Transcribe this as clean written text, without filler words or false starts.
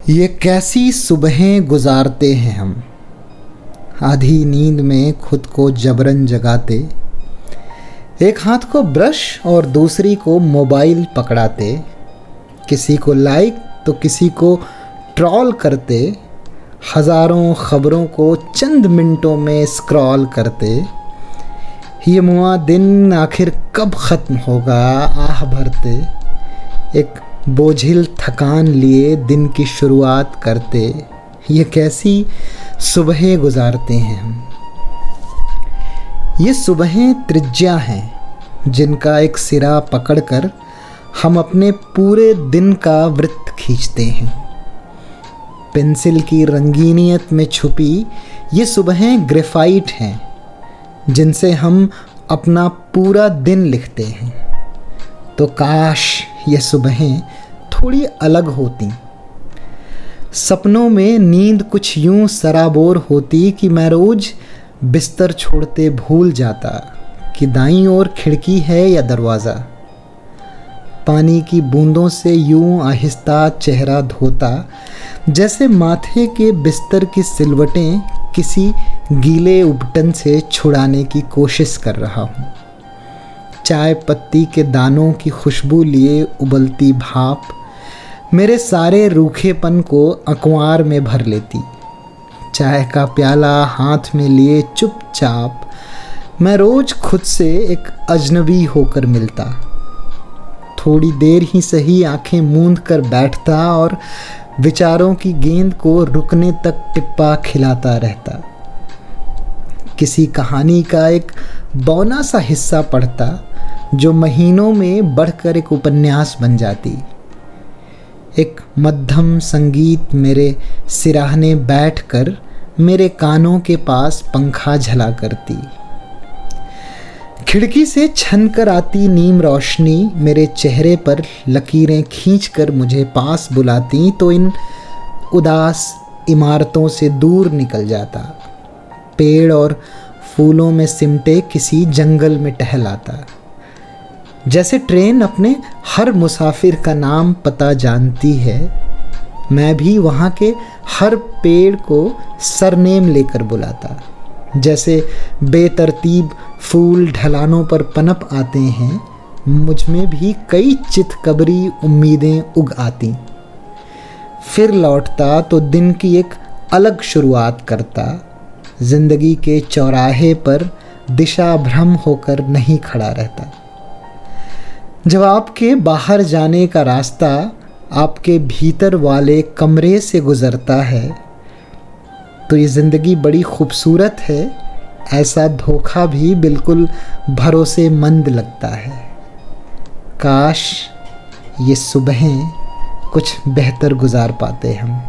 ये कैसी सुबहें गुजारते हैं हम, आधी नींद में खुद को जबरन जगाते, एक हाथ को ब्रश और दूसरी को मोबाइल पकड़ाते, किसी को लाइक तो किसी को ट्रॉल करते, हज़ारों ख़बरों को चंद मिनटों में स्क्रॉल करते। ये मुआ दिन आखिर कब ख़त्म होगा आह भरते, एक बोझिल थकान लिए दिन की शुरुआत करते। ये कैसी सुबहें गुजारते हैं हम। ये सुबहें त्रिज्या हैं जिनका एक सिरा पकड़कर हम अपने पूरे दिन का वृत्त खींचते हैं। पेंसिल की रंगीनियत में छुपी ये सुबहें ग्रेफाइट हैं जिनसे हम अपना पूरा दिन लिखते हैं। तो काश ये सुबहें थोड़ी अलग होती। सपनों में नींद कुछ यूं सराबोर होती कि मैं रोज़ बिस्तर छोड़ते भूल जाता कि दाईं ओर खिड़की है या दरवाज़ा। पानी की बूंदों से यूं आहिस्ता चेहरा धोता जैसे माथे के बिस्तर की सिलवटें किसी गीले उबटन से छुड़ाने की कोशिश कर रहा हूँ। चाय पत्ती के दानों की खुशबू लिए उबलती भाप मेरे सारे रूखेपन को अकवार में भर लेती। चाय का प्याला हाथ में लिए चुपचाप मैं रोज़ खुद से एक अजनबी होकर मिलता। थोड़ी देर ही सही आंखें मूंद कर बैठता और विचारों की गेंद को रुकने तक टिप्पा खिलाता रहता। किसी कहानी का एक बौना सा हिस्सा पढ़ता जो महीनों में बढ़कर एक उपन्यास बन जाती। एक मध्यम संगीत मेरे सिराहने बैठकर मेरे कानों के पास पंखा झला करती। खिड़की से छन कर आती नीम रोशनी मेरे चेहरे पर लकीरें खींचकर मुझे पास बुलाती तो इन उदास इमारतों से दूर निकल जाता। पेड़ और फूलों में सिमटे किसी जंगल में टहलाता। जैसे ट्रेन अपने हर मुसाफिर का नाम पता जानती है, मैं भी वहाँ के हर पेड़ को सरनेम लेकर बुलाता। जैसे बेतरतीब फूल ढलानों पर पनप आते हैं, मुझ में भी कई चितकबरी उम्मीदें उग आती। फिर लौटता तो दिन की एक अलग शुरुआत करता। जिंदगी के चौराहे पर दिशा भ्रम होकर नहीं खड़ा रहता। जब आपके बाहर जाने का रास्ता आपके भीतर वाले कमरे से गुज़रता है तो ये ज़िंदगी बड़ी खूबसूरत है, ऐसा धोखा भी बिल्कुल भरोसेमंद लगता है। काश ये सुबहें कुछ बेहतर गुजार पाते हम।